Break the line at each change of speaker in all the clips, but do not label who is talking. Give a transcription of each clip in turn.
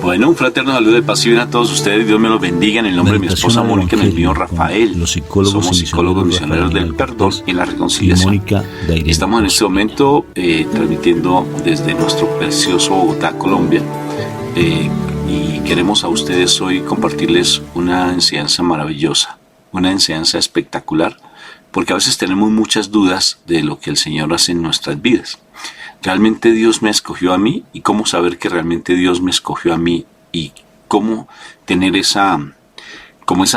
Bueno, un fraterno saludo de paz y bien a todos ustedes. Dios me los bendiga en el nombre de mi esposa Mónica, en el mío Rafael. Somos psicólogos misioneros del perdón y la reconciliación. Estamos en este momento transmitiendo desde nuestro precioso Bogotá, Colombia. Y queremos a ustedes hoy compartirles una enseñanza maravillosa, una enseñanza espectacular, porque a veces tenemos muchas dudas de lo que el Señor hace en nuestras vidas. ¿Realmente Dios me escogió a mí? ¿Y cómo saber que realmente Dios me escogió a mí? ¿Y cómo tener esa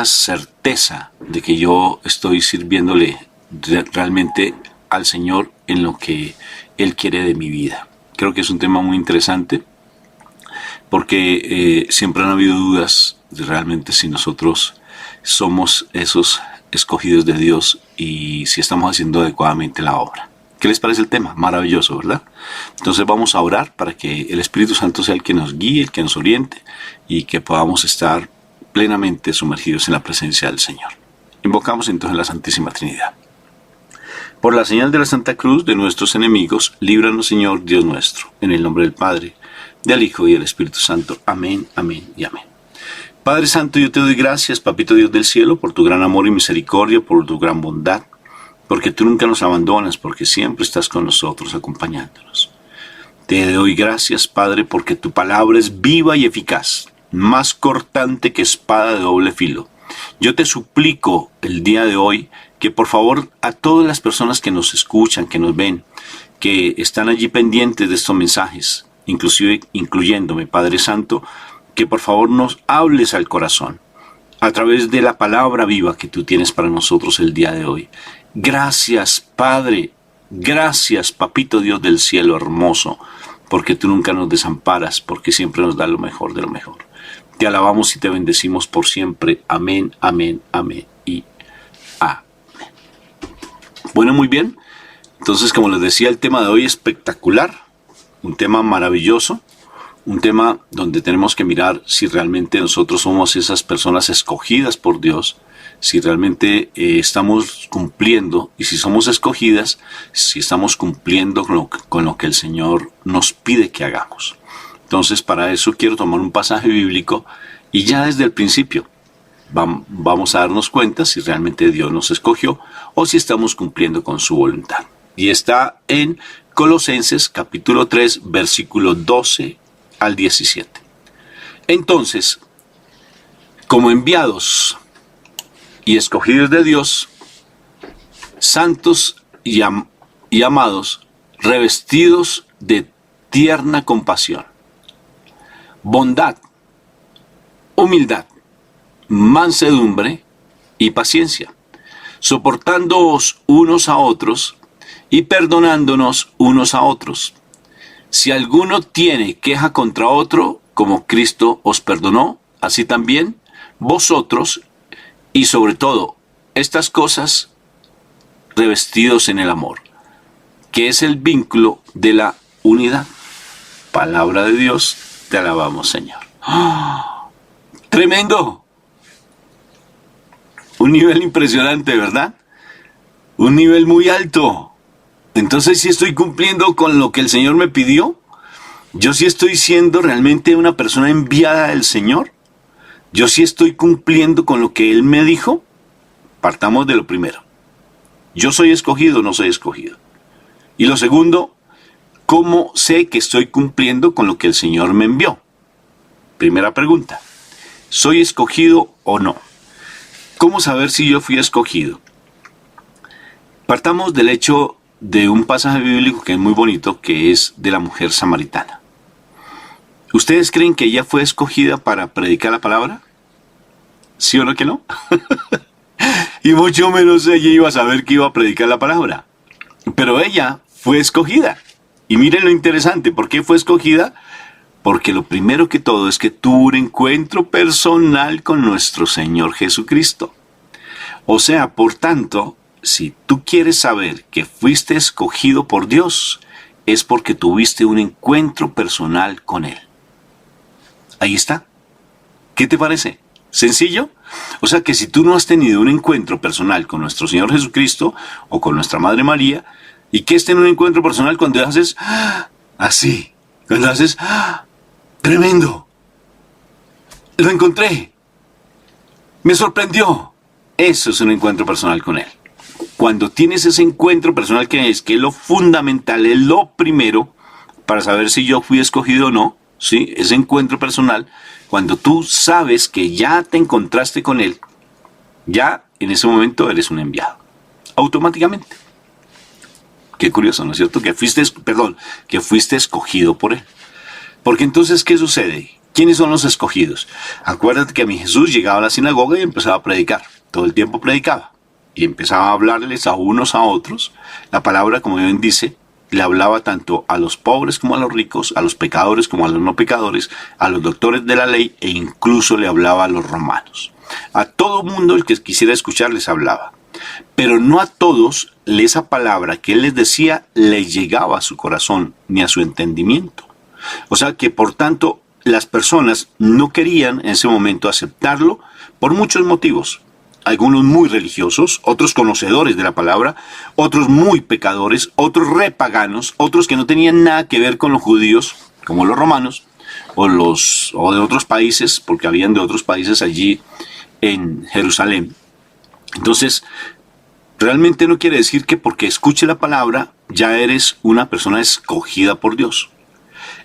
certeza de que yo estoy sirviéndole realmente al Señor en lo que Él quiere de mi vida? Creo que es un tema muy interesante porque siempre han habido dudas de realmente si nosotros somos esos escogidos de Dios y si estamos haciendo adecuadamente la obra. ¿Qué les parece el tema? Maravilloso, ¿verdad? Entonces vamos a orar para que el Espíritu Santo sea el que nos guíe, el que nos oriente y que podamos estar plenamente sumergidos en la presencia del Señor. Invocamos entonces la Santísima Trinidad. Por la señal de la Santa Cruz de nuestros enemigos, líbranos, Señor Dios nuestro, en el nombre del Padre, del Hijo y del Espíritu Santo. Amén, amén y amén. Padre Santo, yo te doy gracias, Papito Dios del cielo, por tu gran amor y misericordia, por tu gran bondad, porque tú nunca nos abandonas, porque siempre estás con nosotros acompañándonos. Te doy gracias, Padre, porque tu palabra es viva y eficaz, más cortante que espada de doble filo. Yo te suplico el día de hoy que por favor a todas las personas que nos escuchan, que nos ven, que están allí pendientes de estos mensajes, inclusive incluyéndome, Padre Santo, que por favor nos hables al corazón a través de la palabra viva que tú tienes para nosotros el día de hoy. Gracias, Padre, gracias, Papito Dios del cielo hermoso, porque tú nunca nos desamparas, porque siempre nos das lo mejor de lo mejor. Te alabamos y te bendecimos por siempre. Amén, amén, amén y amén. Bueno, muy bien. Entonces, como les decía, el tema de hoy es espectacular, un tema maravilloso, un tema donde tenemos que mirar si realmente nosotros somos esas personas escogidas por Dios, si realmente estamos cumpliendo, y si somos escogidas, si estamos cumpliendo con lo que el Señor nos pide que hagamos. Entonces, para eso quiero tomar un pasaje bíblico y ya desde el principio vamos a darnos cuenta si realmente Dios nos escogió o si estamos cumpliendo con su voluntad. Y está en Colosenses capítulo 3, versículo 12 al 17. Entonces, como enviados y escogidos de Dios, santos y amados, revestidos de tierna compasión, bondad, humildad, mansedumbre y paciencia, soportándoos unos a otros y perdonándonos unos a otros. Si alguno tiene queja contra otro, como Cristo os perdonó, así también vosotros, y sobre todo estas cosas, revestidos en el amor, que es el vínculo de la unidad. Palabra de Dios, te alabamos, Señor. ¡Oh! ¡Tremendo! Un nivel impresionante, ¿verdad? Un nivel muy alto. Entonces, ¿sí estoy cumpliendo con lo que el Señor me pidió? ¿Yo sí estoy siendo realmente una persona enviada del Señor? ¿Yo sí estoy cumpliendo con lo que Él me dijo? Partamos de lo primero. ¿Yo soy escogido o no soy escogido? Y lo segundo, ¿cómo sé que estoy cumpliendo con lo que el Señor me envió? Primera pregunta. ¿Soy escogido o no? ¿Cómo saber si yo fui escogido? Partamos del hecho de un pasaje bíblico que es muy bonito, que es de la mujer samaritana. ¿Ustedes creen que ella fue escogida para predicar la palabra? ¿Sí o no que no? Y mucho menos ella iba a saber que iba a predicar la palabra. Pero ella fue escogida. Y miren lo interesante, ¿por qué fue escogida? Porque lo primero que todo es que tuvo un encuentro personal con nuestro Señor Jesucristo. O sea, por tanto, si tú quieres saber que fuiste escogido por Dios, es porque tuviste un encuentro personal con Él. Ahí está. ¿Qué te parece? ¿Sencillo? O sea que si tú no has tenido un encuentro personal con nuestro Señor Jesucristo o con nuestra Madre María, ¿y qué es tener un encuentro personal cuando haces así? Cuando haces tremendo. lo encontré, me sorprendió. Eso es un encuentro personal con Él. Cuando tienes ese encuentro personal que es lo fundamental, es lo primero para saber si yo fui escogido o no, ¿sí? Ese encuentro personal, cuando tú sabes que ya te encontraste con Él, ya en ese momento eres un enviado, automáticamente. Qué curioso, ¿no es cierto? Que fuiste escogido por Él. Porque entonces, ¿qué sucede? ¿Quiénes son los escogidos? Acuérdate que mi Jesús llegaba a la sinagoga y empezaba a predicar. Todo el tiempo predicaba. Y empezaba a hablarles a unos a otros. La palabra, como bien dice, le hablaba tanto a los pobres como a los ricos, a los pecadores como a los no pecadores, a los doctores de la ley e incluso le hablaba a los romanos. A todo mundo el que quisiera escuchar les hablaba. Pero no a todos esa palabra que él les decía les llegaba a su corazón ni a su entendimiento. O sea que por tanto las personas no querían en ese momento aceptarlo por muchos motivos. Algunos muy religiosos, otros conocedores de la palabra, otros muy pecadores, otros repaganos, otros que no tenían nada que ver con los judíos, como los romanos, o de otros países, porque habían de otros países allí en Jerusalén. Entonces, realmente no quiere decir que porque escuche la palabra ya eres una persona escogida por Dios.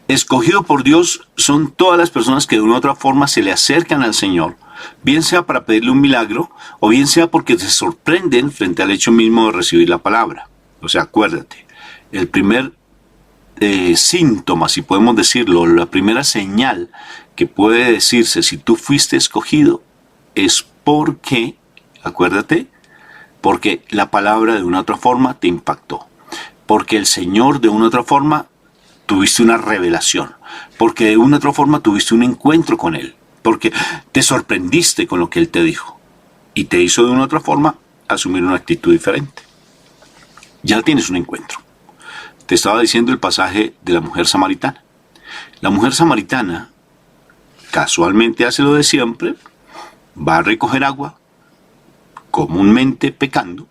Escogido por Dios son todas las personas que de una u otra forma se le acercan al Señor, bien sea para pedirle un milagro o bien sea porque se sorprenden frente al hecho mismo de recibir la palabra. O sea, acuérdate, el primer síntoma, si podemos decirlo, la primera señal que puede decirse si tú fuiste escogido es porque, acuérdate, porque la palabra de una u otra forma te impactó, porque el Señor de una u otra forma tuviste una revelación, porque de una u otra forma tuviste un encuentro con Él, porque te sorprendiste con lo que Él te dijo y te hizo de una u otra forma asumir una actitud diferente. Ya tienes un encuentro. Te estaba diciendo el pasaje de la mujer samaritana. La mujer samaritana casualmente hace lo de siempre, va a recoger agua, comúnmente pecando,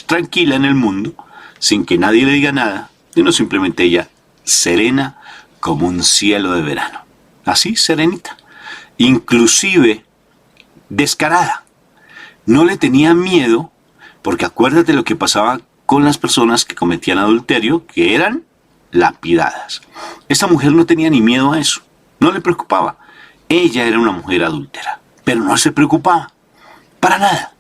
tranquila en el mundo, sin que nadie le diga nada, sino simplemente ella serena como un cielo de verano. Así, serenita. Inclusive descarada. No le tenía miedo, porque acuérdate lo que pasaba con las personas que cometían adulterio, que eran lapidadas. Esta mujer no tenía ni miedo a eso. No le preocupaba. Ella era una mujer adúltera, pero no se preocupaba. Para nada.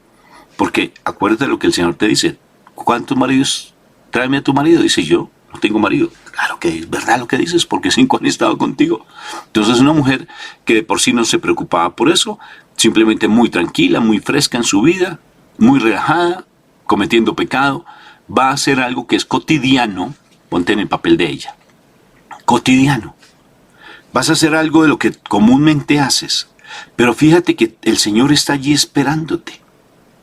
Porque acuérdate lo que el Señor te dice. ¿Cuántos maridos? Tráeme a tu marido. Dice, yo no tengo marido. Claro que es verdad lo que dices, porque 5 han estado contigo. Entonces una mujer que de por sí no se preocupaba por eso, simplemente muy tranquila, muy fresca en su vida, muy relajada, cometiendo pecado, va a hacer algo que es cotidiano. Ponte en el papel de ella. Cotidiano. Vas a hacer algo de lo que comúnmente haces. Pero fíjate que el Señor está allí esperándote.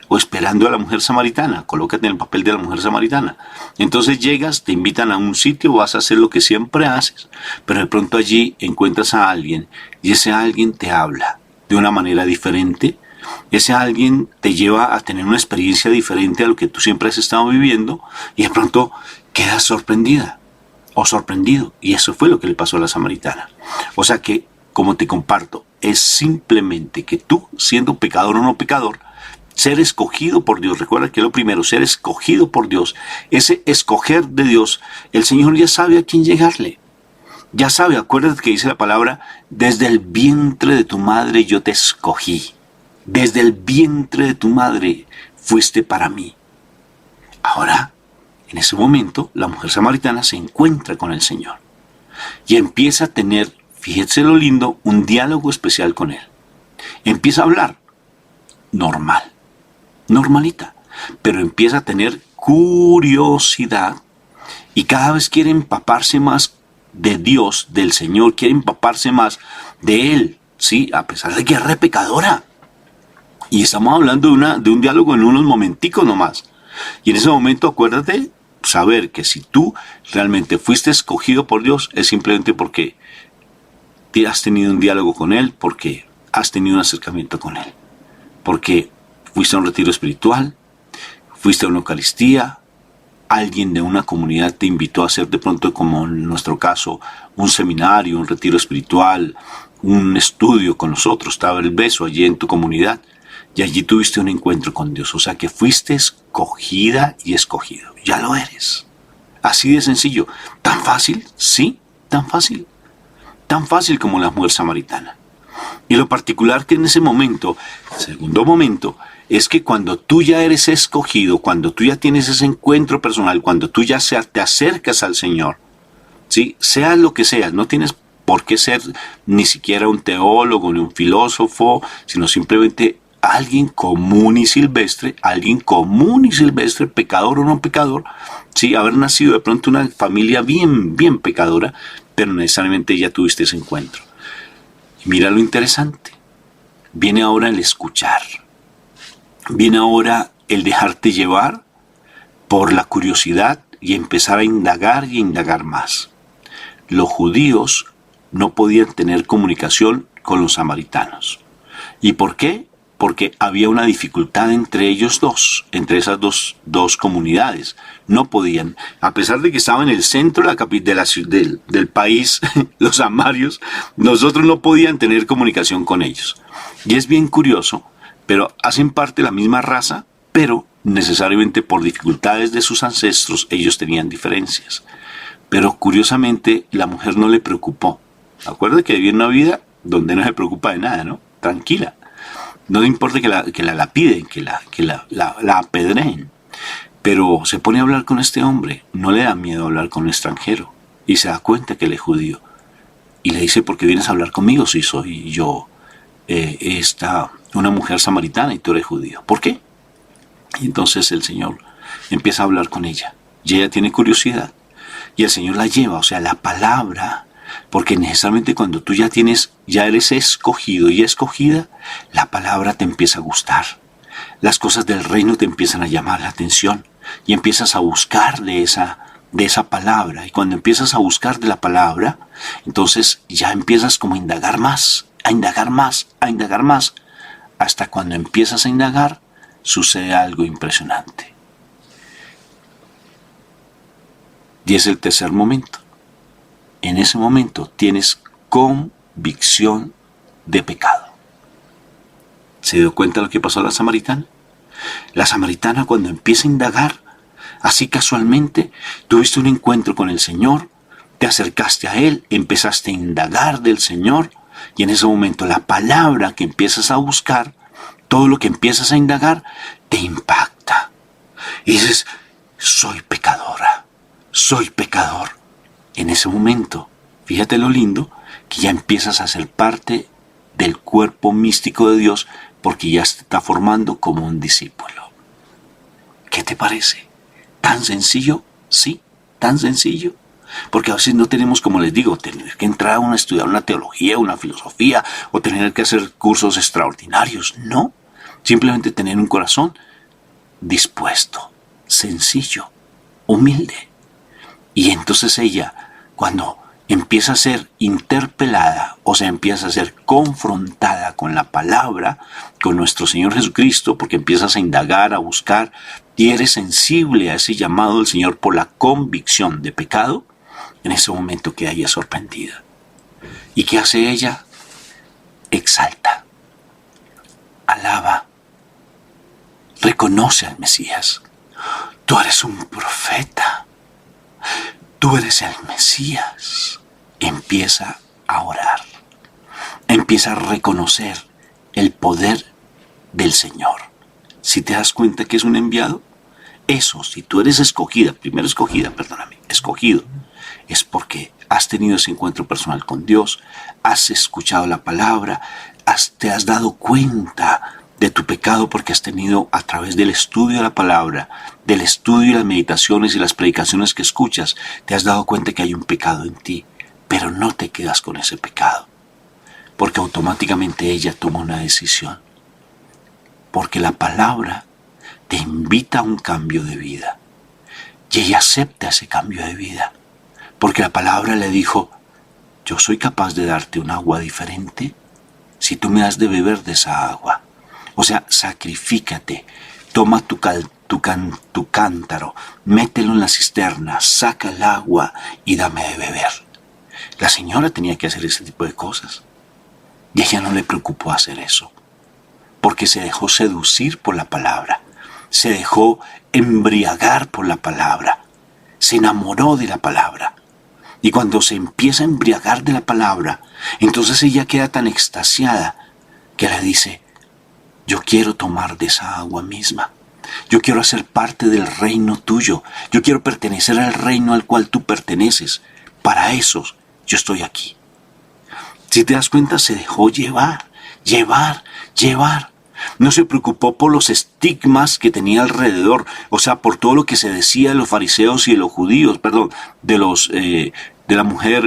O esperando a la mujer samaritana. Colócate en el papel de la mujer samaritana. Entonces llegas, te invitan a un sitio, vas a hacer lo que siempre haces. Pero de pronto allí encuentras a alguien. Y ese alguien te habla de una manera diferente. Ese alguien te lleva a tener una experiencia diferente a lo que tú siempre has estado viviendo. Y de pronto quedas sorprendida. O sorprendido. Y eso fue lo que le pasó a la samaritana. O sea que, como te comparto, es simplemente que tú, siendo pecador o no pecador, ser escogido por Dios. Recuerda que lo primero, ser escogido por Dios. Ese escoger de Dios, el Señor ya sabe a quién llegarle. Ya sabe, acuérdate que dice la palabra, desde el vientre de tu madre yo te escogí. Desde el vientre de tu madre fuiste para mí. Ahora, en ese momento, la mujer samaritana se encuentra con el Señor. Y empieza a tener, fíjese lo lindo, un diálogo especial con Él. Empieza a hablar normal, normalita, pero empieza a tener curiosidad y cada vez quiere empaparse más de Dios, del Señor, quiere empaparse más de Él, ¿sí? A pesar de que es re pecadora. Y estamos hablando de un diálogo en unos momenticos nomás. Y en ese momento acuérdate, saber que si tú realmente fuiste escogido por Dios es simplemente porque has tenido un diálogo con Él, porque has tenido un acercamiento con Él, porque fuiste a un retiro espiritual, fuiste a una Eucaristía, alguien de una comunidad te invitó a hacer de pronto, como en nuestro caso, un seminario, un retiro espiritual, un estudio con nosotros, estaba el beso allí en tu comunidad, y allí tuviste un encuentro con Dios. O sea que fuiste escogida y escogido. Ya lo eres. Así de sencillo. ¿Tan fácil? Sí, tan fácil. Tan fácil como la mujer samaritana. Y lo particular que en ese momento, segundo momento, es que cuando tú ya eres escogido, cuando tú ya tienes ese encuentro personal, cuando tú ya te acercas al Señor, ¿sí? Seas lo que seas, no tienes por qué ser ni siquiera un teólogo ni un filósofo, sino simplemente alguien común y silvestre, pecador o no pecador, sí, haber nacido de pronto una familia bien pecadora, pero necesariamente ya tuviste ese encuentro. Y mira lo interesante, viene ahora el escuchar, viene ahora el dejarte llevar por la curiosidad y empezar a indagar y a indagar más. Los judíos no podían tener comunicación con los samaritanos. ¿Y por qué? Porque había una dificultad entre ellos dos, entre esas dos comunidades. No podían, a pesar de que estaban en el centro del país, los samarios, nosotros no podían tener comunicación con ellos. Y es bien curioso, pero hacen parte de la misma raza, pero necesariamente por dificultades de sus ancestros ellos tenían diferencias. Pero curiosamente la mujer no le preocupó. Acuérdate que vivía una vida donde no se preocupa de nada, ¿no? Tranquila. No le importa que la lapiden, que la apedreen. Pero se pone a hablar con este hombre. No le da miedo hablar con un extranjero. Y se da cuenta que él es judío. Y le dice, ¿por qué vienes a hablar conmigo si soy yo una mujer samaritana y tú eres judío? ¿Por qué? Y entonces el Señor empieza a hablar con ella. Y ella tiene curiosidad. Y el Señor la lleva, o sea, la palabra, porque necesariamente cuando tú ya eres escogido y escogida, la palabra te empieza a gustar. Las cosas del reino te empiezan a llamar la atención y empiezas a buscar de esa palabra. Y cuando empiezas a buscar de la palabra, entonces ya empiezas como a indagar más, a indagar más, a indagar más. Hasta cuando empiezas a indagar, sucede algo impresionante. Y es el tercer momento. En ese momento tienes convicción de pecado. ¿Se dio cuenta de lo que pasó a la samaritana? La samaritana, cuando empieza a indagar, así casualmente, tuviste un encuentro con el Señor, te acercaste a Él, empezaste a indagar del Señor, y en ese momento la palabra que empiezas a buscar, todo lo que empiezas a indagar, te impacta. Y dices, soy pecadora, soy pecador. En ese momento, fíjate lo lindo, que ya empiezas a ser parte del cuerpo místico de Dios, porque ya se está formando como un discípulo. ¿Qué te parece? ¿Tan sencillo? Sí, tan sencillo. Porque a veces no tenemos, como les digo, tener que entrar a estudiar una teología, una filosofía, o tener que hacer cursos extraordinarios. No, simplemente tener un corazón dispuesto, sencillo, humilde. Y entonces ella, cuando empieza a ser interpelada, o sea, empieza a ser confrontada con la palabra, con nuestro Señor Jesucristo, porque empiezas a indagar, a buscar, y eres sensible a ese llamado del Señor por la convicción de pecado, en ese momento queda ella sorprendida. ¿Y qué hace ella? Exalta, alaba, reconoce al Mesías. Tú eres un profeta. Tú eres el Mesías. Empieza a orar. Empieza a reconocer el poder del Señor. Si te das cuenta que es un enviado, eso, si tú eres escogido, es porque has tenido ese encuentro personal con Dios, has escuchado la palabra, te has dado cuenta de tu pecado porque has tenido, a través del estudio de la palabra, del estudio y las meditaciones y las predicaciones que escuchas, te has dado cuenta que hay un pecado en ti, pero no te quedas con ese pecado, porque automáticamente ella toma una decisión, porque la palabra te invita a un cambio de vida, y ella acepta ese cambio de vida, porque la palabra le dijo, yo soy capaz de darte un agua diferente si tú me das de beber de esa agua. O sea, sacrifícate, toma tu cántaro, mételo en la cisterna, saca el agua y dame de beber. La señora tenía que hacer ese tipo de cosas. Y a ella no le preocupó hacer eso, porque se dejó seducir por la palabra, se dejó embriagar por la palabra, se enamoró de la palabra. Y cuando se empieza a embriagar de la palabra, entonces ella queda tan extasiada que le dice: yo quiero tomar de esa agua misma. Yo quiero hacer parte del reino tuyo. Yo quiero pertenecer al reino al cual tú perteneces. Para eso yo estoy aquí. Si te das cuenta, se dejó llevar. No se preocupó por los estigmas que tenía alrededor, o sea, por todo lo que se decía de los fariseos y de los judíos, de la mujer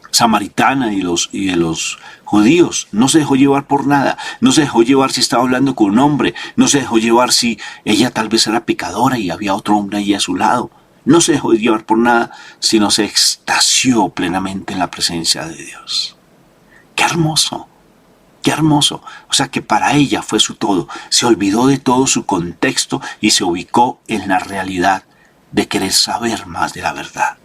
samaritana y de los judíos. No se dejó llevar por nada. No se dejó llevar si estaba hablando con un hombre. No se dejó llevar si ella tal vez era pecadora y había otro hombre allí a su lado. No se dejó llevar por nada, sino se extasió plenamente en la presencia de Dios. ¡Qué hermoso! ¡Qué hermoso! O sea que para ella fue su todo. Se olvidó de todo su contexto y se ubicó en la realidad de querer saber más de la verdad.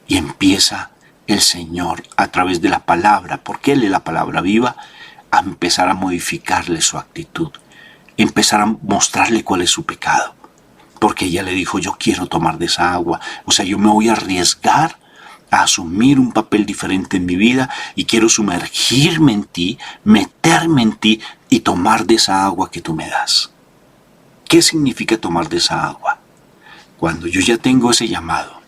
Y empieza el Señor, a través de la palabra, porque Él es la palabra viva, a empezar a modificarle su actitud, empezar a mostrarle cuál es su pecado. Porque ella le dijo: yo quiero tomar de esa agua. O sea, yo me voy a arriesgar a asumir un papel diferente en mi vida y quiero sumergirme en ti, meterme en ti y tomar de esa agua que tú me das. ¿Qué significa tomar de esa agua? Cuando yo ya tengo ese llamado,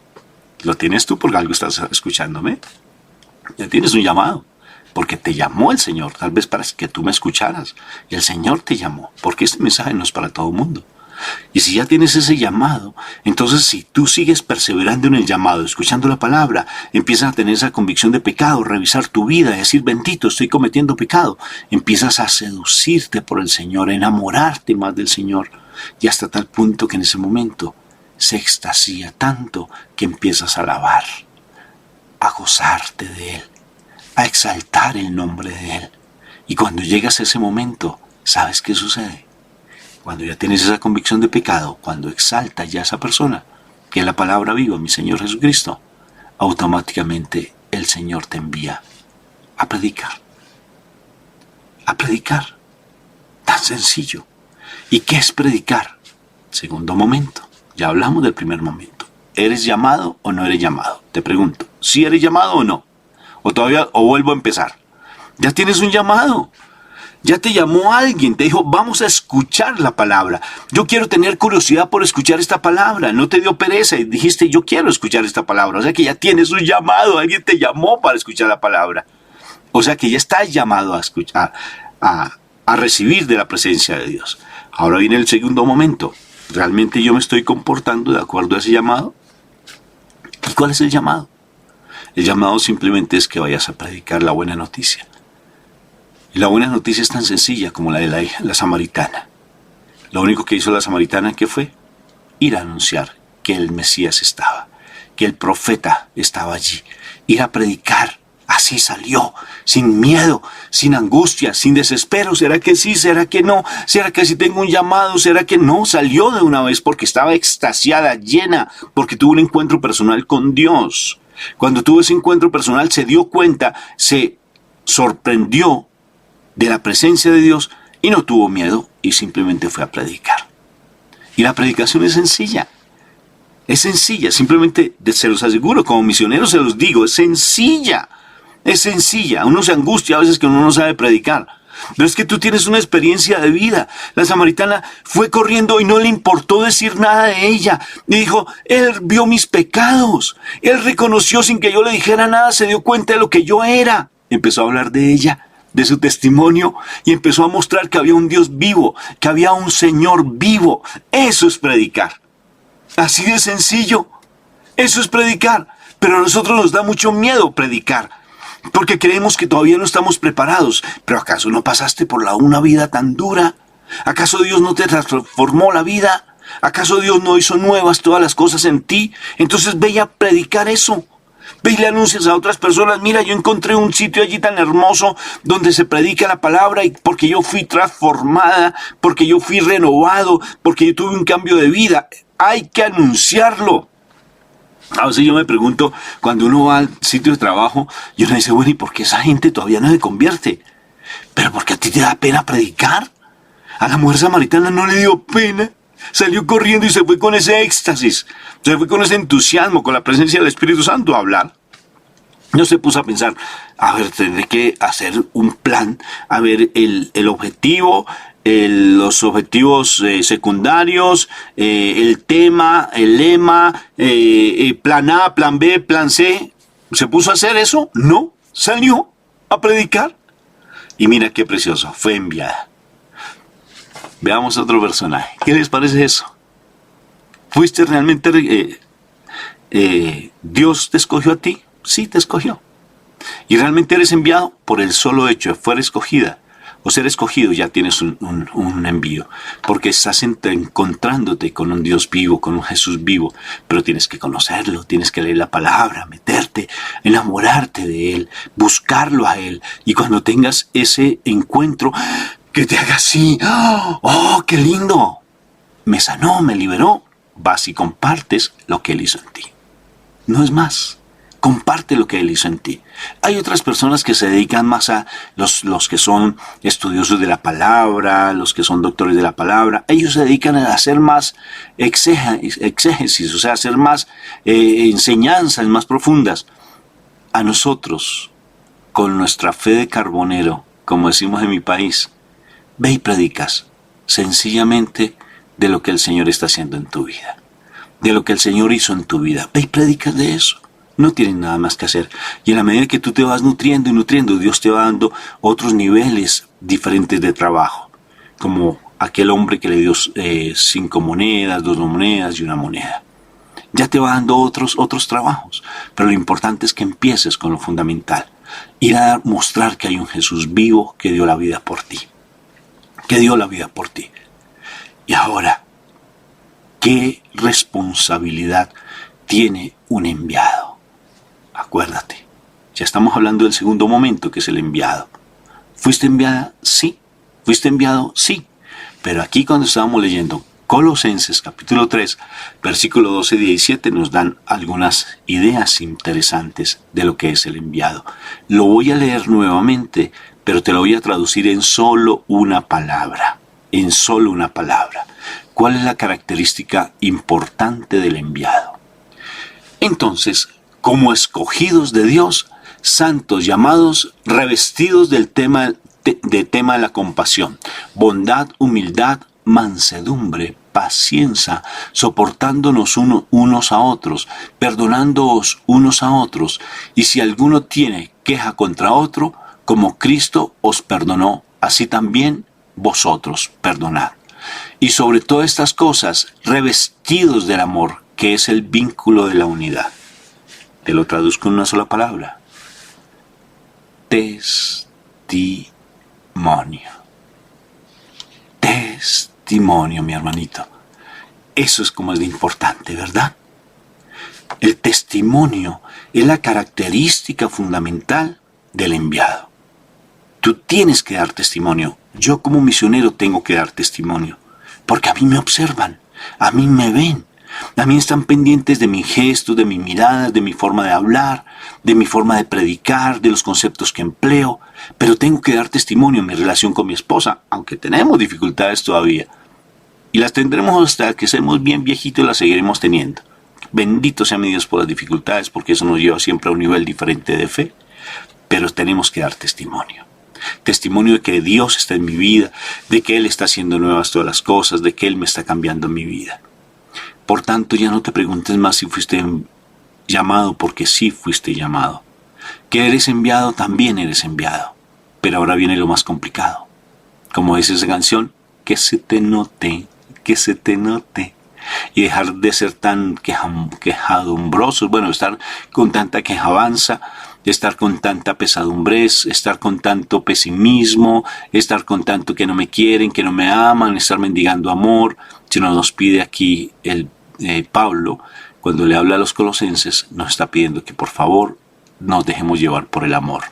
¿lo tienes tú porque algo estás escuchándome? Ya tienes un llamado, porque te llamó el Señor, tal vez para que tú me escucharas. Y el Señor te llamó, porque este mensaje no es para todo el mundo. Y si ya tienes ese llamado, entonces si tú sigues perseverando en el llamado, escuchando la palabra, empiezas a tener esa convicción de pecado, revisar tu vida, decir: bendito, estoy cometiendo pecado. Empiezas a seducirte por el Señor, a enamorarte más del Señor. Y hasta tal punto que en ese momento se extasía tanto que empiezas a alabar, a gozarte de Él, a exaltar el nombre de Él. Y cuando llegas a ese momento, ¿sabes qué sucede? Cuando ya tienes esa convicción de pecado, cuando exaltas ya a esa persona, que es la palabra viva, mi Señor Jesucristo, automáticamente el Señor te envía a predicar. A predicar. Tan sencillo. ¿Y qué es predicar? Segundo momento. Ya hablamos del primer momento. ¿Eres llamado o no eres llamado? Te pregunto, ¿sí eres llamado o no? O vuelvo a empezar. Ya tienes un llamado. Ya te llamó alguien, te dijo: vamos a escuchar la palabra. Yo quiero tener curiosidad por escuchar esta palabra. No te dio pereza y dijiste: yo quiero escuchar esta palabra. O sea que ya tienes un llamado, alguien te llamó para escuchar la palabra. O sea que ya estás llamado a escuchar, a recibir de la presencia de Dios. Ahora viene el segundo momento. ¿Realmente yo me estoy comportando de acuerdo a ese llamado? ¿Y cuál es el llamado? El llamado simplemente es que vayas a predicar la buena noticia. Y la buena noticia es tan sencilla como la de la samaritana. Lo único que hizo la samaritana, ¿qué fue? Ir a anunciar que el Mesías estaba, que el profeta estaba allí. Ir a predicar. Así salió, sin miedo, sin angustia, sin desespero. ¿Será que sí? ¿Será que no? ¿Será que sí tengo un llamado? ¿Será que no? Salió de una vez porque estaba extasiada, llena, porque tuvo un encuentro personal con Dios. Cuando tuvo ese encuentro personal se dio cuenta, se sorprendió de la presencia de Dios y no tuvo miedo y simplemente fue a predicar. Y la predicación es sencilla. Es sencilla, simplemente se los aseguro, como misionero se los digo, es sencilla. Es sencilla, uno se angustia a veces que uno no sabe predicar. Pero es que tú tienes una experiencia de vida. La samaritana fue corriendo y no le importó decir nada de ella. Y dijo: Él vio mis pecados. Él reconoció sin que yo le dijera nada, se dio cuenta de lo que yo era. Empezó a hablar de ella, de su testimonio, y empezó a mostrar que había un Dios vivo, que había un Señor vivo. Eso es predicar. Así de sencillo. Eso es predicar. Pero a nosotros nos da mucho miedo predicar, porque creemos que todavía no estamos preparados. ¿Pero acaso no pasaste por una vida tan dura? ¿Acaso Dios no te transformó la vida? ¿Acaso Dios no hizo nuevas todas las cosas en ti? Entonces ve a predicar eso. Ve y le anuncias a otras personas: mira, yo encontré un sitio allí tan hermoso donde se predica la palabra, y porque yo fui transformada, porque yo fui renovado, porque yo tuve un cambio de vida. Hay que anunciarlo. A veces yo me pregunto, cuando uno va al sitio de trabajo, y uno dice, bueno, ¿y por qué esa gente todavía no se convierte? ¿Pero porque a ti te da pena predicar? A la mujer samaritana no le dio pena. Salió corriendo y se fue con ese éxtasis. Se fue con ese entusiasmo, con la presencia del Espíritu Santo a hablar. No se puso a pensar, a ver, tendré que hacer un plan, a ver, el objetivo, los objetivos secundarios, el tema, el lema, plan A, plan B, plan C. ¿Se puso a hacer eso? No, salió a predicar. Y mira qué precioso, fue enviada. Veamos otro personaje. ¿Qué les parece eso? ¿Fuiste realmente... Dios te escogió a ti? Sí, te escogió. ¿Y realmente eres enviado? Por el solo hecho de fuera escogida o ser escogido ya tienes un envío. Porque estás encontrándote con un Dios vivo, con un Jesús vivo. Pero tienes que conocerlo, tienes que leer la palabra, meterte, enamorarte de Él, buscarlo a Él. Y cuando tengas ese encuentro, que te haga así, ¡oh, qué lindo! Me sanó, me liberó. Vas y compartes lo que Él hizo en ti. No es más. Comparte lo que Él hizo en ti. Hay otras personas que se dedican más a los que son estudiosos de la palabra, los que son doctores de la palabra. Ellos se dedican a hacer más exégesis, o sea, hacer más enseñanzas más profundas. A nosotros, con nuestra fe de carbonero, como decimos en mi país, ve y predicas sencillamente de lo que el Señor está haciendo en tu vida, de lo que el Señor hizo en tu vida. Ve y predicas de eso. No tienes nada más que hacer. Y en la medida que tú te vas nutriendo y nutriendo, Dios te va dando otros niveles diferentes de trabajo. Como aquel hombre que le dio 5 monedas, 2 monedas y 1 moneda. Ya te va dando otros trabajos. Pero lo importante es que empieces con lo fundamental. Ir a mostrar que hay un Jesús vivo que dio la vida por ti. Que dio la vida por ti. Y ahora, ¿qué responsabilidad tiene un enviado? Acuérdate, ya estamos hablando del segundo momento, que es el enviado. ¿Fuiste enviada? Sí. ¿Fuiste enviado? Sí. Pero aquí cuando estábamos leyendo Colosenses capítulo 3, versículo 12 y 17, nos dan algunas ideas interesantes de lo que es el enviado. Lo voy a leer nuevamente, pero te lo voy a traducir en solo una palabra. En solo una palabra. ¿Cuál es la característica importante del enviado? Entonces, como escogidos de Dios, santos llamados, revestidos del tema de la compasión, bondad, humildad, mansedumbre, paciencia, soportándonos unos a otros, perdonándoos unos a otros, y si alguno tiene queja contra otro, como Cristo os perdonó, así también vosotros perdonad. Y sobre todas estas cosas, revestidos del amor, que es el vínculo de la unidad. Te lo traduzco en una sola palabra. Testimonio. Testimonio, mi hermanito. Eso es como es de importante, ¿verdad? El testimonio es la característica fundamental del enviado. Tú tienes que dar testimonio. Yo como misionero tengo que dar testimonio. Porque a mí me observan, a mí me ven. A mí están pendientes de mis gestos, de mis miradas, de mi forma de hablar, de mi forma de predicar, de los conceptos que empleo. Pero tengo que dar testimonio en mi relación con mi esposa, aunque tenemos dificultades todavía. Y las tendremos hasta que seamos bien viejitos y las seguiremos teniendo. Bendito sea mi Dios por las dificultades, porque eso nos lleva siempre a un nivel diferente de fe. Pero tenemos que dar testimonio. Testimonio de que Dios está en mi vida, de que Él está haciendo nuevas todas las cosas, de que Él me está cambiando mi vida. Por tanto, ya no te preguntes más si fuiste llamado, porque sí fuiste llamado. Que eres enviado, también eres enviado. Pero ahora viene lo más complicado. Como dice esa canción, que se te note, que se te note. Y dejar de ser tan quejadumbrosos, bueno, estar con tanta quejabanza, estar con tanta pesadumbrez, estar con tanto pesimismo, estar con tanto que no me quieren, que no me aman, estar mendigando amor. Si nos pide aquí Pablo, cuando le habla a los colosenses, nos está pidiendo que por favor nos dejemos llevar por el amor.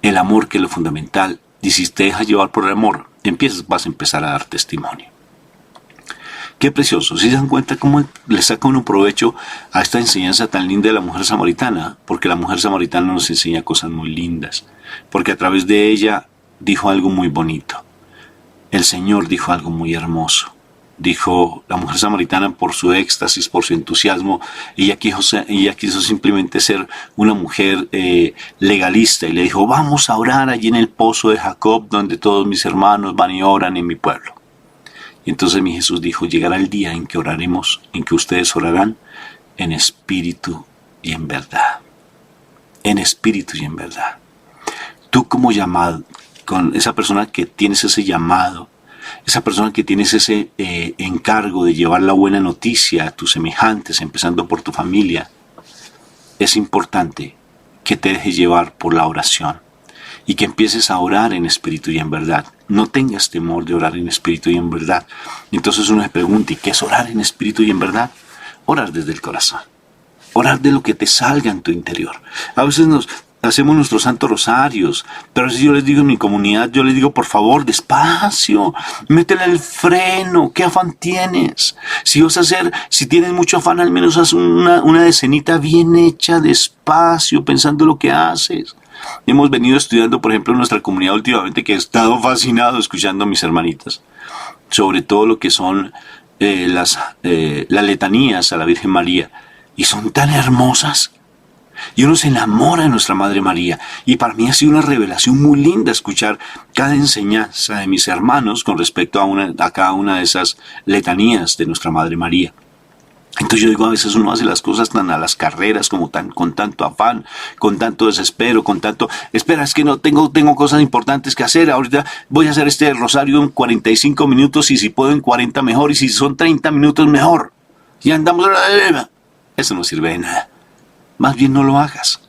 El amor, que es lo fundamental. Y si te dejas llevar por el amor, vas a empezar a dar testimonio. Qué precioso. ¿Sí se dan cuenta cómo le saca uno provecho a esta enseñanza tan linda de la mujer samaritana? Porque la mujer samaritana nos enseña cosas muy lindas. Porque a través de ella dijo algo muy bonito. El Señor dijo algo muy hermoso. Dijo la mujer samaritana, por su éxtasis, por su entusiasmo, ella quiso simplemente ser una mujer legalista y le dijo: vamos a orar allí en el pozo de Jacob, donde todos mis hermanos van y oran en mi pueblo. Y entonces mi Jesús dijo: llegará el día en que oraremos, en que ustedes orarán en espíritu y en verdad. En espíritu y en verdad. Tú como llamado, con esa persona que tienes ese llamado, esa persona que tienes ese encargo de llevar la buena noticia a tus semejantes, empezando por tu familia, es importante que te dejes llevar por la oración y que empieces a orar en espíritu y en verdad. No tengas temor de orar en espíritu y en verdad. Entonces uno se pregunta: ¿y qué es orar en espíritu y en verdad? Orar desde el corazón. Orar de lo que te salga en tu interior. A veces hacemos nuestros santos rosarios, pero a veces yo les digo en mi comunidad, yo les digo: por favor, despacio, métele el freno, ¿qué afán tienes? Si tienes mucho afán, al menos haz una decenita bien hecha, despacio, pensando lo que haces. Hemos venido estudiando, por ejemplo, en nuestra comunidad últimamente, que he estado fascinado escuchando a mis hermanitas, sobre todo lo que son las letanías a la Virgen María, y son tan hermosas. Y uno se enamora de nuestra Madre María. Y para mí ha sido una revelación muy linda escuchar cada enseñanza de mis hermanos con respecto a cada una de esas letanías de nuestra Madre María. Entonces yo digo, a veces uno hace las cosas tan a las carreras, con tanto afán, con tanto desespero, espera, es que no tengo cosas importantes que hacer, ahorita voy a hacer este rosario en 45 minutos, y si puedo en 40 mejor, y si son 30 minutos mejor. Y andamos... Eso no sirve de nada. Más bien no lo hagas.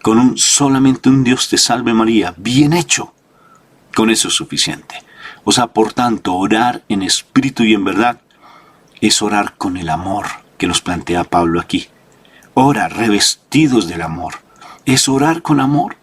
Con solamente un Dios te salve María, bien hecho. Con eso es suficiente. O sea, por tanto, orar en espíritu y en verdad es orar con el amor que nos plantea Pablo aquí. Ora revestidos del amor. Es orar con amor.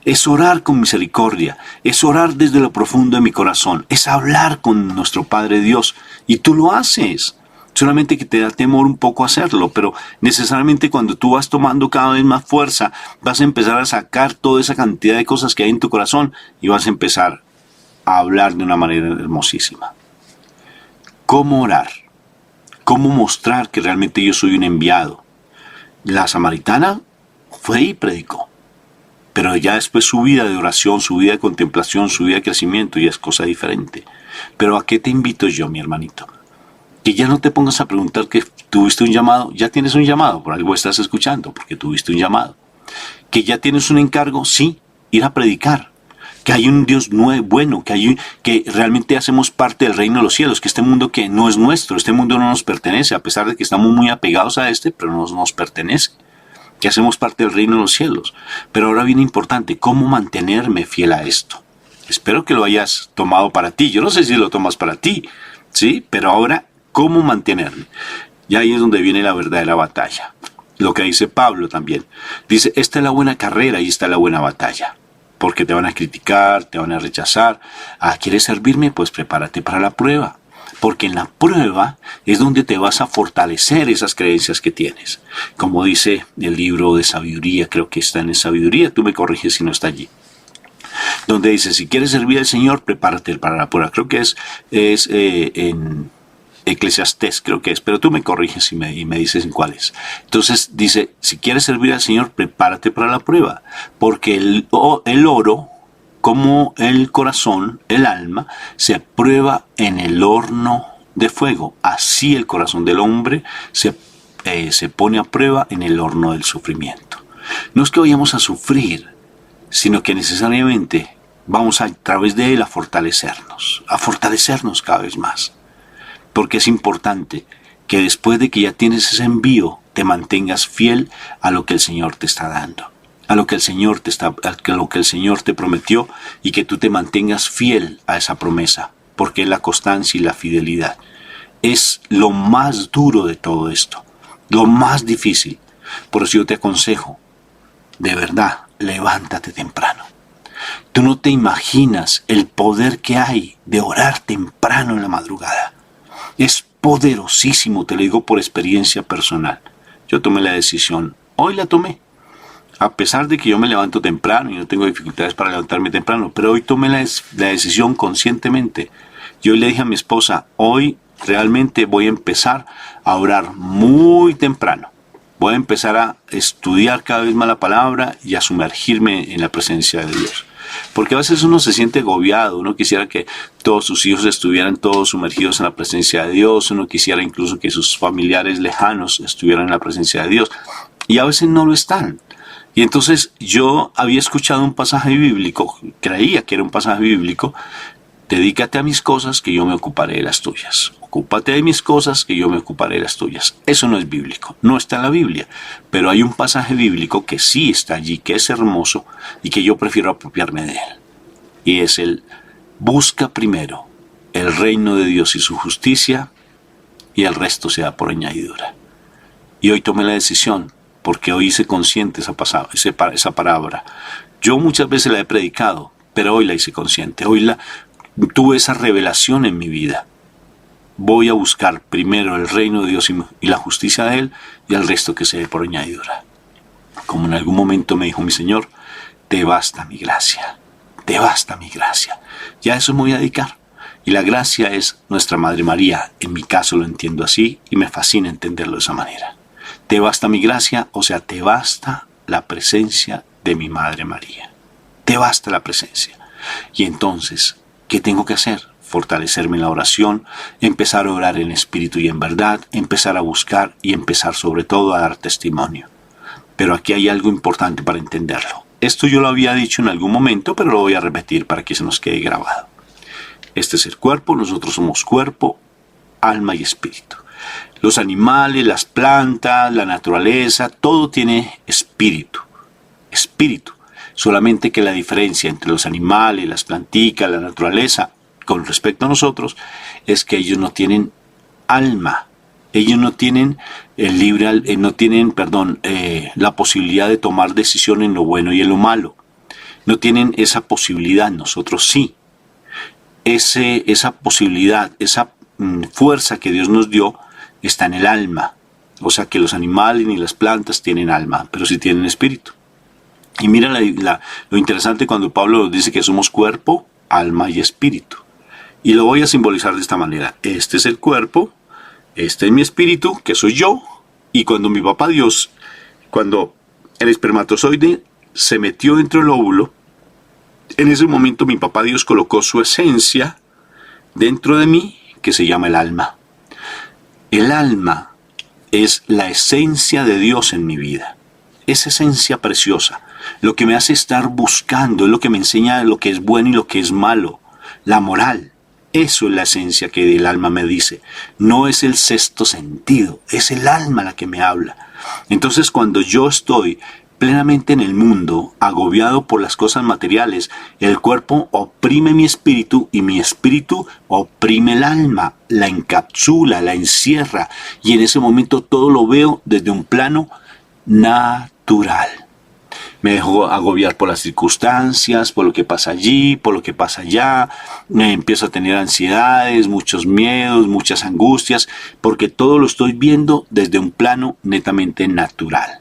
Es orar con misericordia. Es orar desde lo profundo de mi corazón. Es hablar con nuestro Padre Dios. Y tú lo haces. Solamente que te da temor un poco hacerlo, pero necesariamente cuando tú vas tomando cada vez más fuerza, vas a empezar a sacar toda esa cantidad de cosas que hay en tu corazón y vas a empezar a hablar de una manera hermosísima. ¿Cómo orar? ¿Cómo mostrar que realmente yo soy un enviado? La samaritana fue y predicó, pero ya después su vida de oración, su vida de contemplación, su vida de crecimiento ya es cosa diferente. Pero ¿a qué te invito yo, mi hermanito? Que ya no te pongas a preguntar que tuviste un llamado. Ya tienes un llamado, por algo estás escuchando, porque tuviste un llamado. Que ya tienes un encargo, sí, ir a predicar. Que hay un Dios bueno, que realmente hacemos parte del reino de los cielos, que este mundo que no es nuestro, este mundo no nos pertenece, a pesar de que estamos muy apegados a pero no nos pertenece. Que hacemos parte del reino de los cielos. Pero ahora viene importante, ¿cómo mantenerme fiel a esto? Espero que lo hayas tomado para ti. Yo no sé si lo tomas para ti, ¿sí? Pero ahora, ¿cómo mantenerme? Y ahí es donde viene la verdadera batalla. Lo que dice Pablo también. Dice, esta es la buena carrera y esta es la buena batalla. Porque te van a criticar, te van a rechazar. ¿Quieres servirme? Pues prepárate para la prueba. Porque en la prueba es donde te vas a fortalecer esas creencias que tienes. Como dice el libro de sabiduría, creo que está en sabiduría, tú me corriges si no está allí. Donde dice, si quieres servir al Señor, prepárate para la prueba. Creo que es en Eclesiastés, creo que es, pero tú me corriges y me dices en cuál es. Entonces dice, si quieres servir al Señor, prepárate para la prueba, porque el oro, como el corazón, el alma, se prueba en el horno de fuego. Así el corazón del hombre se pone a prueba en el horno del sufrimiento. No es que vayamos a sufrir, sino que necesariamente vamos a través de él a fortalecernos cada vez más. Porque es importante que después de que ya tienes ese envío, te mantengas fiel a lo que el Señor te está dando, a lo que el Señor te prometió, y que tú te mantengas fiel a esa promesa, porque es la constancia y la fidelidad. Es lo más duro de todo esto, lo más difícil. Por eso yo te aconsejo, de verdad, levántate temprano. Tú no te imaginas el poder que hay de orar temprano en la madrugada. Es poderosísimo, te lo digo por experiencia personal. Yo tomé la decisión, hoy la tomé. A pesar de que yo me levanto temprano y no tengo dificultades para levantarme temprano, pero hoy tomé la decisión conscientemente. Yo le dije a mi esposa, hoy realmente voy a empezar a orar muy temprano. Voy a empezar a estudiar cada vez más la palabra y a sumergirme en la presencia de Dios. Porque a veces uno se siente agobiado, uno quisiera que todos sus hijos estuvieran todos sumergidos en la presencia de Dios, uno quisiera incluso que sus familiares lejanos estuvieran en la presencia de Dios, y a veces no lo están. Y entonces yo había escuchado un pasaje bíblico, creía que era un pasaje bíblico: dedícate a mis cosas que yo me ocuparé de las tuyas. Ocúpate de mis cosas que yo me ocuparé de las tuyas. Eso no es bíblico, no está en la Biblia. Pero hay un pasaje bíblico que sí está allí, que es hermoso y que yo prefiero apropiarme de él. Y es el: busca primero el reino de Dios y su justicia, y el resto se da por añadidura. Y hoy tomé la decisión, porque hoy hice consciente esa palabra. Yo muchas veces la he predicado, pero hoy la hice consciente. Hoy tuve esa revelación en mi vida. Voy a buscar primero el reino de Dios y la justicia de Él, y el resto que se dé por añadidura. Como en algún momento me dijo mi Señor, te basta mi gracia, te basta mi gracia. Ya a eso me voy a dedicar. Y la gracia es nuestra Madre María. En mi caso lo entiendo así y me fascina entenderlo de esa manera. Te basta mi gracia, o sea, te basta la presencia de mi Madre María. Te basta la presencia. Y entonces, ¿qué tengo que hacer? Fortalecerme en la oración, empezar a orar en espíritu y en verdad, empezar a buscar y empezar sobre todo a dar testimonio. Pero aquí hay algo importante para entenderlo. Esto yo lo había dicho en algún momento, pero lo voy a repetir para que se nos quede grabado. Este es el cuerpo, nosotros somos cuerpo, alma y espíritu. Los animales, las plantas, la naturaleza, todo tiene espíritu. Espíritu. Solamente que la diferencia entre los animales, las planticas, la naturaleza, con respecto a nosotros, es que ellos no tienen alma. Ellos no tienen la posibilidad de tomar decisión en lo bueno y en lo malo. No tienen esa posibilidad, nosotros sí. Esa posibilidad, esa fuerza que Dios nos dio, está en el alma. O sea que los animales ni las plantas tienen alma, pero sí tienen espíritu. Y mira lo interesante cuando Pablo nos dice que somos cuerpo, alma y espíritu. Y lo voy a simbolizar de esta manera. Este es el cuerpo, este es mi espíritu, que soy yo. Y cuando mi papá Dios, cuando el espermatozoide se metió dentro del óvulo, en ese momento mi papá Dios colocó su esencia dentro de mí, que se llama el alma. El alma es la esencia de Dios en mi vida. Esa esencia preciosa, lo que me hace estar buscando, es lo que me enseña lo que es bueno y lo que es malo, la moral. Eso es la esencia que el alma me dice. No es el sexto sentido, es el alma la que me habla. Entonces cuando yo estoy plenamente en el mundo, agobiado por las cosas materiales, el cuerpo oprime mi espíritu y mi espíritu oprime el alma, la encapsula, la encierra, y en ese momento todo lo veo desde un plano natural. Me dejo agobiar por las circunstancias, por lo que pasa allí, por lo que pasa allá. Me empiezo a tener ansiedades, muchos miedos, muchas angustias, porque todo lo estoy viendo desde un plano netamente natural.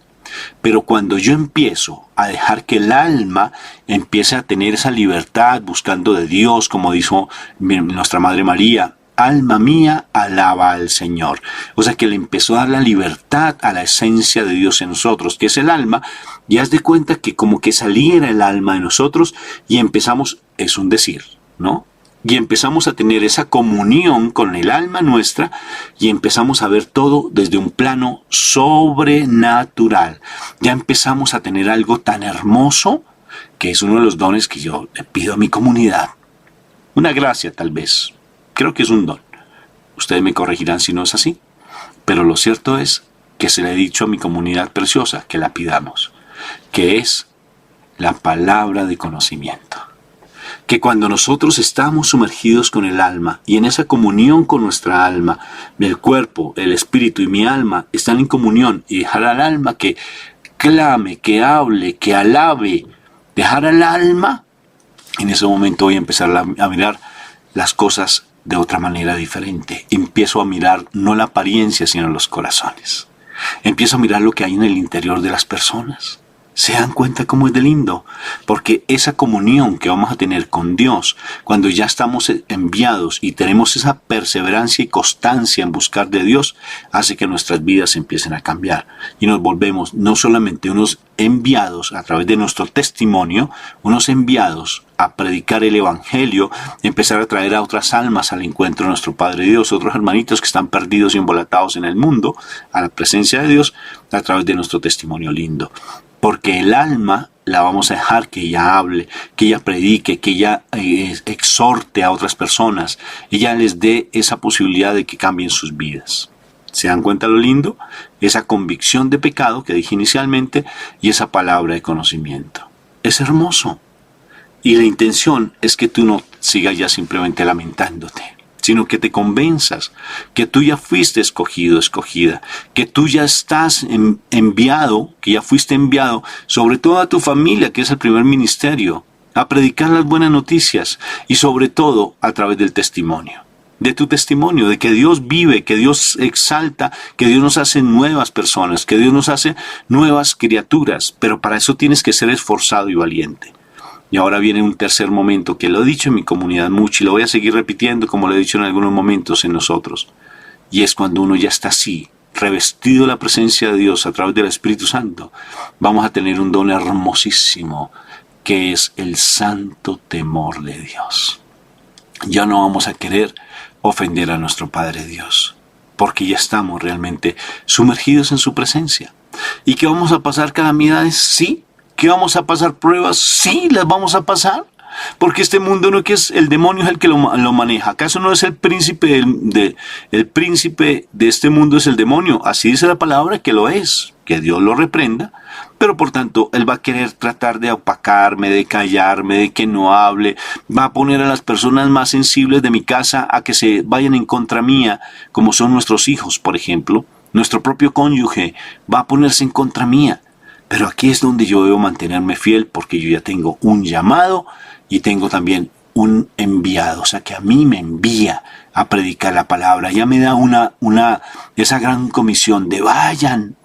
Pero cuando yo empiezo a dejar que el alma empiece a tener esa libertad buscando de Dios, como dijo nuestra Madre María, alma mía, alaba al Señor. O sea que le empezó a dar la libertad a la esencia de Dios en nosotros, que es el alma, y haz de cuenta que como que saliera el alma de nosotros y empezamos, es un decir, ¿no? Y empezamos a tener esa comunión con el alma nuestra y empezamos a ver todo desde un plano sobrenatural. Ya empezamos a tener algo tan hermoso que es uno de los dones que yo le pido a mi comunidad. Una gracia tal vez. Creo que es un don. Ustedes me corregirán si no es así. Pero lo cierto es que se le ha dicho a mi comunidad preciosa que la pidamos. Que es la palabra de conocimiento. Que cuando nosotros estamos sumergidos con el alma y en esa comunión con nuestra alma, el cuerpo, el espíritu y mi alma están en comunión, y dejar al alma que clame, que hable, que alabe, dejar al alma, en ese momento voy a empezar a mirar las cosas de otra manera diferente. Empiezo a mirar no la apariencia, sino los corazones. Empiezo a mirar lo que hay en el interior de las personas. ¿Se dan cuenta cómo es de lindo? Porque esa comunión que vamos a tener con Dios, cuando ya estamos enviados y tenemos esa perseverancia y constancia en buscar de Dios, hace que nuestras vidas empiecen a cambiar. Y nos volvemos no solamente unos enviados a través de nuestro testimonio, unos enviados a predicar el Evangelio, empezar a traer a otras almas al encuentro de nuestro Padre Dios, otros hermanitos que están perdidos y embolatados en el mundo, a la presencia de Dios, a través de nuestro testimonio lindo. Porque el alma la vamos a dejar que ella hable, que ella predique, que ella exhorte a otras personas. Ella les dé esa posibilidad de que cambien sus vidas. ¿Se dan cuenta lo lindo? Esa convicción de pecado que dije inicialmente y esa palabra de conocimiento. Es hermoso. Y la intención es que tú no sigas ya simplemente lamentándote, sino que te convenzas que tú ya fuiste escogido, escogida, que tú ya estás enviado, que ya fuiste enviado, sobre todo a tu familia, que es el primer ministerio, a predicar las buenas noticias y sobre todo a través del testimonio. De tu testimonio, de que Dios vive, que Dios exalta, que Dios nos hace nuevas personas, que Dios nos hace nuevas criaturas, pero para eso tienes que ser esforzado y valiente. Y ahora viene un tercer momento que lo he dicho en mi comunidad mucho y lo voy a seguir repitiendo como lo he dicho en algunos momentos en nosotros. Y es cuando uno ya está así, revestido de la presencia de Dios a través del Espíritu Santo, vamos a tener un don hermosísimo que es el santo temor de Dios. Ya no vamos a querer ofender a nuestro Padre Dios, porque ya estamos realmente sumergidos en su presencia. ¿Y que vamos a pasar calamidades? Sí. ¿Que vamos a pasar pruebas? Sí, las vamos a pasar. Porque este mundo no, que es el demonio, es el que lo maneja. ¿Acaso no es el príncipe el príncipe de este mundo es el demonio? Así dice la palabra que lo es, que Dios lo reprenda. Pero por tanto, él va a querer tratar de opacarme, de callarme, de que no hable. Va a poner a las personas más sensibles de mi casa a que se vayan en contra mía, como son nuestros hijos, por ejemplo. Nuestro propio cónyuge va a ponerse en contra mía. Pero aquí es donde yo debo mantenerme fiel porque yo ya tengo un llamado y tengo también un enviado. O sea que a mí me envía a predicar la palabra. Ya me da esa gran comisión de vayan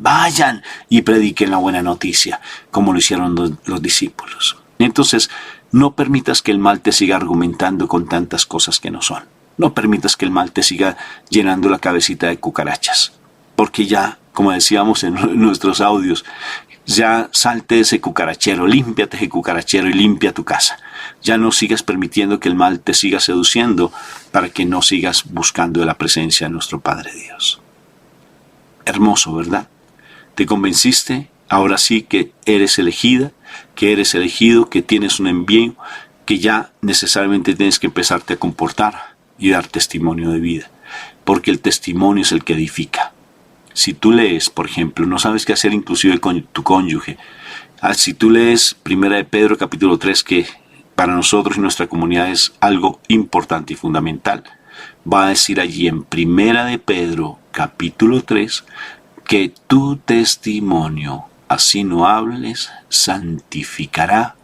y prediquen la buena noticia, como lo hicieron los discípulos. Entonces, no permitas que el mal te siga argumentando con tantas cosas que no son. No permitas que el mal te siga llenando la cabecita de cucarachas. Porque ya, como decíamos en nuestros audios, ya salte ese cucarachero, límpiate ese cucarachero y limpia tu casa. Ya no sigas permitiendo que el mal te siga seduciendo para que no sigas buscando de la presencia de nuestro Padre Dios. Hermoso, ¿verdad? ¿Te convenciste? Ahora sí que eres elegida, que eres elegido, que tienes un envío, que ya necesariamente tienes que empezarte a comportar y dar testimonio de vida. Porque el testimonio es el que edifica. Si tú lees, por ejemplo, no sabes qué hacer inclusive con tu cónyuge. Si tú lees 1 de Pedro capítulo 3, que para nosotros y nuestra comunidad es algo importante y fundamental, va a decir allí en 1 de Pedro capítulo 3 que tu testimonio, así no hables, santificará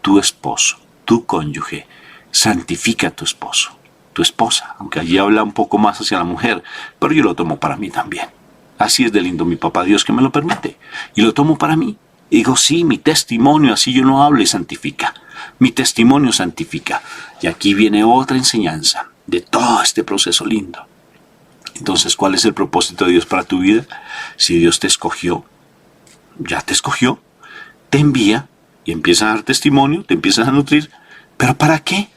tu esposo, tu cónyuge. Santifica a tu esposo, tu esposa, aunque allí habla un poco más hacia la mujer, pero yo lo tomo para mí también. Así es de lindo mi papá Dios que me lo permite. Y lo tomo para mí. Y digo, sí, mi testimonio, así yo no hablo y santifica. Mi testimonio santifica. Y aquí viene otra enseñanza de todo este proceso lindo. Entonces, ¿cuál es el propósito de Dios para tu vida? Si Dios te escogió, ya te escogió, te envía y empieza a dar testimonio, te empiezas a nutrir. ¿Pero para qué?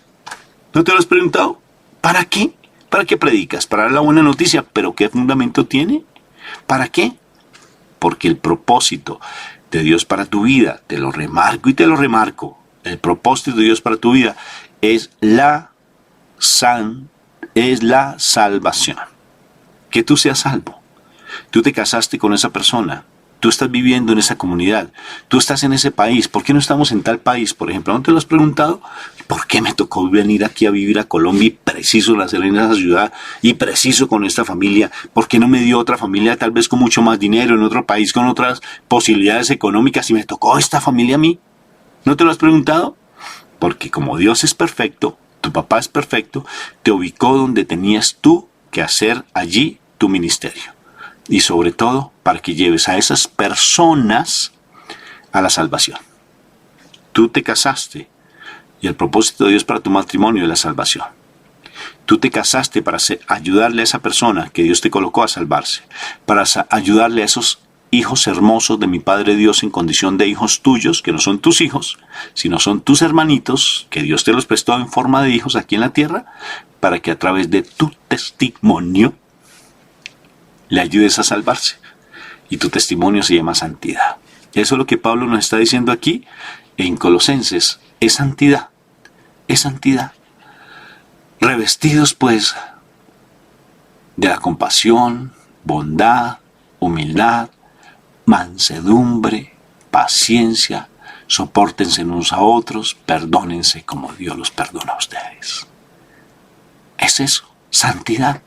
¿No te lo has preguntado? ¿Para qué? ¿Para qué predicas? ¿Para dar la buena noticia? ¿Pero qué fundamento tiene? ¿Para qué? Porque el propósito de Dios para tu vida, te lo remarco y te lo remarco, el propósito de Dios para tu vida es la salvación. Que tú seas salvo. Tú te casaste con esa persona. Tú estás viviendo en esa comunidad. Tú estás en ese país. ¿Por qué no estamos en tal país, por ejemplo? ¿No te lo has preguntado? ¿Por qué me tocó venir aquí a vivir a Colombia y preciso nacer en esa ciudad y preciso con esta familia? ¿Por qué no me dio otra familia tal vez con mucho más dinero en otro país con otras posibilidades económicas y me tocó esta familia a mí? ¿No te lo has preguntado? Porque como Dios es perfecto, tu papá es perfecto, te ubicó donde tenías tú que hacer allí tu ministerio. Y sobre todo, para que lleves a esas personas a la salvación. Tú te casaste y el propósito de Dios para tu matrimonio es la salvación. Tú te casaste para ayudarle a esa persona que Dios te colocó a salvarse, para ayudarle a esos hijos hermosos de mi Padre Dios en condición de hijos tuyos, que no son tus hijos, sino son tus hermanitos, que Dios te los prestó en forma de hijos aquí en la tierra, para que a través de tu testimonio le ayudes a salvarse. Y tu testimonio se llama santidad. Eso es lo que Pablo nos está diciendo aquí en Colosenses. Es santidad. Es santidad. Revestidos pues de la compasión, bondad, humildad, mansedumbre, paciencia, sopórtense unos a otros, perdónense como Dios los perdona a ustedes. Es eso, santidad.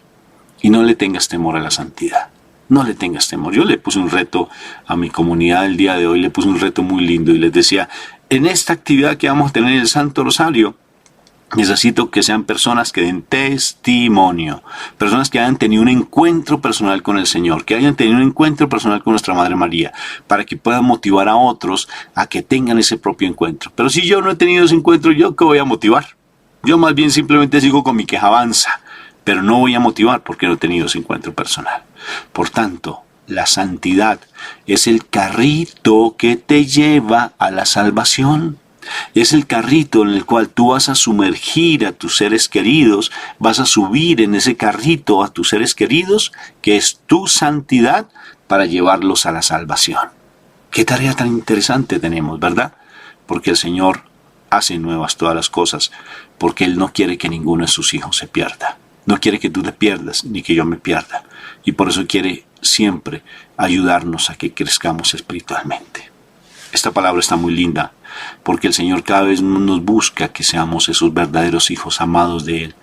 Y no le tengas temor a la santidad. No le tengas temor. Yo le puse un reto a mi comunidad el día de hoy, le puse un reto muy lindo y les decía, en esta actividad que vamos a tener en el Santo Rosario, necesito que sean personas que den testimonio, personas que hayan tenido un encuentro personal con el Señor, que hayan tenido un encuentro personal con nuestra Madre María, para que puedan motivar a otros a que tengan ese propio encuentro. Pero si yo no he tenido ese encuentro, ¿yo qué voy a motivar? Yo más bien simplemente sigo con mi quejabanza, pero no voy a motivar porque no he tenido ese encuentro personal. Por tanto, la santidad es el carrito que te lleva a la salvación. Es el carrito en el cual tú vas a sumergir a tus seres queridos, vas a subir en ese carrito a tus seres queridos, que es tu santidad, para llevarlos a la salvación. Qué tarea tan interesante tenemos, ¿verdad? Porque el Señor hace nuevas todas las cosas, porque Él no quiere que ninguno de sus hijos se pierda. No quiere que tú te pierdas, ni que yo me pierda. Y por eso quiere siempre ayudarnos a que crezcamos espiritualmente. Esta palabra está muy linda, porque el Señor cada vez nos busca que seamos esos verdaderos hijos amados de Él,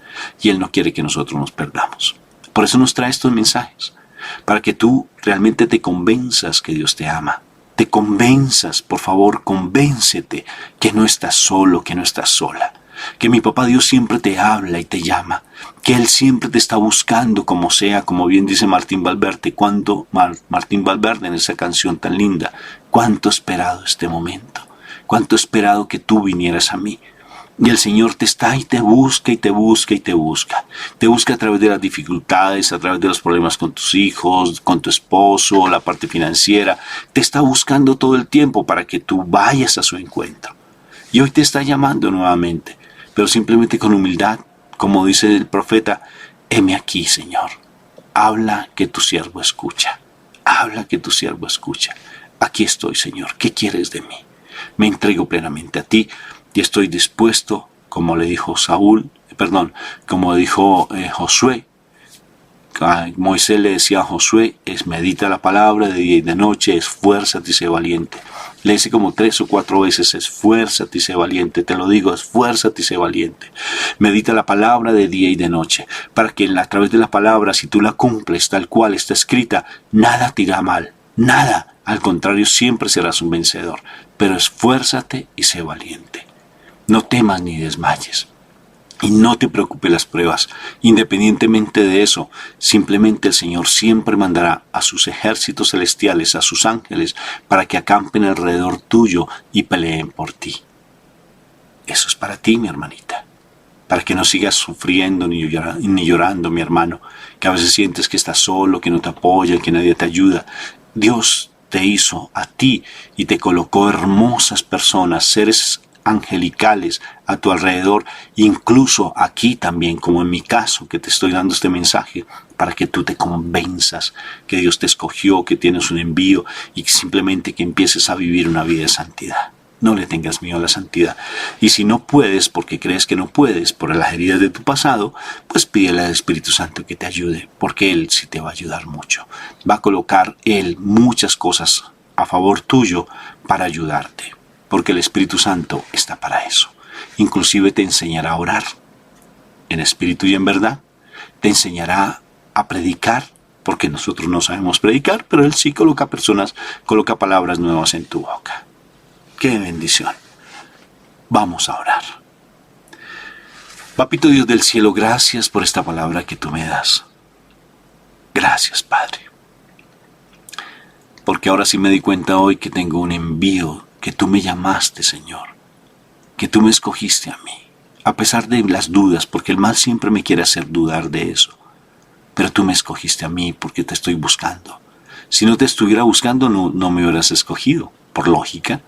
y Él no quiere que nosotros nos perdamos. Por eso nos trae estos mensajes, para que tú realmente te convenzas que Dios te ama. Te convenzas, por favor, convéncete que no estás solo, que no estás sola. Que mi papá Dios siempre te habla y te llama, que Él siempre te está buscando como sea, como bien dice Martín Valverde, Martín Valverde en esa canción tan linda, cuánto he esperado este momento, cuánto he esperado que tú vinieras a mí. Y el Señor te está y te busca y te busca y te busca. Te busca a través de las dificultades, a través de los problemas con tus hijos, con tu esposo, la parte financiera. Te está buscando todo el tiempo para que tú vayas a su encuentro. Y hoy te está llamando nuevamente, pero simplemente con humildad, como dice el profeta, heme aquí, Señor. Habla que tu siervo escucha. Habla que tu siervo escucha. Aquí estoy, Señor. ¿Qué quieres de mí? Me entrego plenamente a ti y estoy dispuesto, como le dijo Josué. Moisés le decía a Josué, medita la palabra de día y de noche, esfuérzate y sé valiente. Le dice como 3 o 4 veces, esfuérzate y sé valiente. Te lo digo, esfuérzate y sé valiente. Medita la palabra de día y de noche, para que a través de la palabra, si tú la cumples tal cual está escrita, nada te irá mal, nada. Al contrario, siempre serás un vencedor. Pero esfuérzate y sé valiente. No temas ni desmayes. Y no te preocupes las pruebas. Independientemente de eso, simplemente el Señor siempre mandará a sus ejércitos celestiales, a sus ángeles, para que acampen alrededor tuyo y peleen por ti. Eso es para ti, mi hermanita. Para que no sigas sufriendo ni llorando, mi hermano, que a veces sientes que estás solo, que no te apoyan, que nadie te ayuda. Dios te hizo a ti y te colocó hermosas personas, seres angelicales a tu alrededor, incluso aquí también, como en mi caso, que te estoy dando este mensaje, para que tú te convenzas que Dios te escogió, que tienes un envío y simplemente que empieces a vivir una vida de santidad. No le tengas miedo a la santidad. Y si no puedes, porque crees que no puedes, por las heridas de tu pasado, pues pídele al Espíritu Santo que te ayude, porque Él sí te va a ayudar mucho. Va a colocar Él muchas cosas a favor tuyo para ayudarte, porque el Espíritu Santo está para eso. Inclusive te enseñará a orar en espíritu y en verdad. Te enseñará a predicar, porque nosotros no sabemos predicar, pero Él sí coloca palabras nuevas en tu boca. ¡Qué bendición! Vamos a orar. Papito Dios del cielo, gracias por esta palabra que tú me das. Gracias, Padre. Porque ahora sí me di cuenta hoy que tengo un envío, que tú me llamaste, Señor, que tú me escogiste a mí, a pesar de las dudas, porque el mal siempre me quiere hacer dudar de eso. Pero tú me escogiste a mí porque te estoy buscando. Si no te estuviera buscando, no me hubieras escogido, por lógica.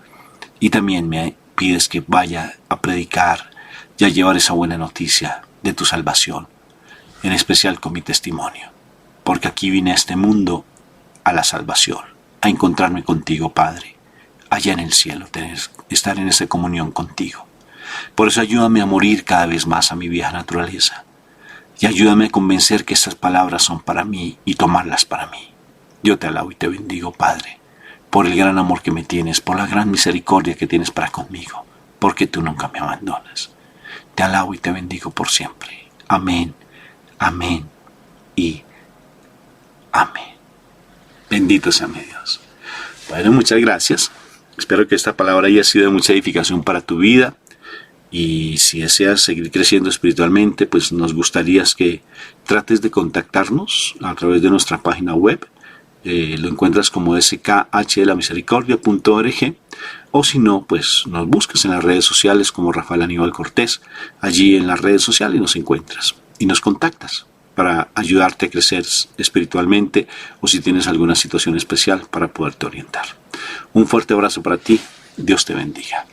Y también me pides que vaya a predicar y a llevar esa buena noticia de tu salvación, en especial con mi testimonio. Porque aquí vine a este mundo a la salvación, a encontrarme contigo, Padre, allá en el cielo, estar en esa comunión contigo. Por eso ayúdame a morir cada vez más a mi vieja naturaleza. Y ayúdame a convencer que estas palabras son para mí y tomarlas para mí. Yo te alabo y te bendigo, Padre, por el gran amor que me tienes, por la gran misericordia que tienes para conmigo, porque tú nunca me abandonas. Te alabo y te bendigo por siempre. Amén, amén y amén. Bendito sea mi Dios. Bueno, muchas gracias. Espero que esta palabra haya sido de mucha edificación para tu vida. Y si deseas seguir creciendo espiritualmente, pues nos gustaría que trates de contactarnos a través de nuestra página web. Lo encuentras como skhdelamisericordia.org, o si no, pues nos buscas en las redes sociales como Rafael Aníbal Cortés. Allí en las redes sociales nos encuentras y nos contactas para ayudarte a crecer espiritualmente, o si tienes alguna situación especial para poderte orientar. Un fuerte abrazo para ti. Dios te bendiga.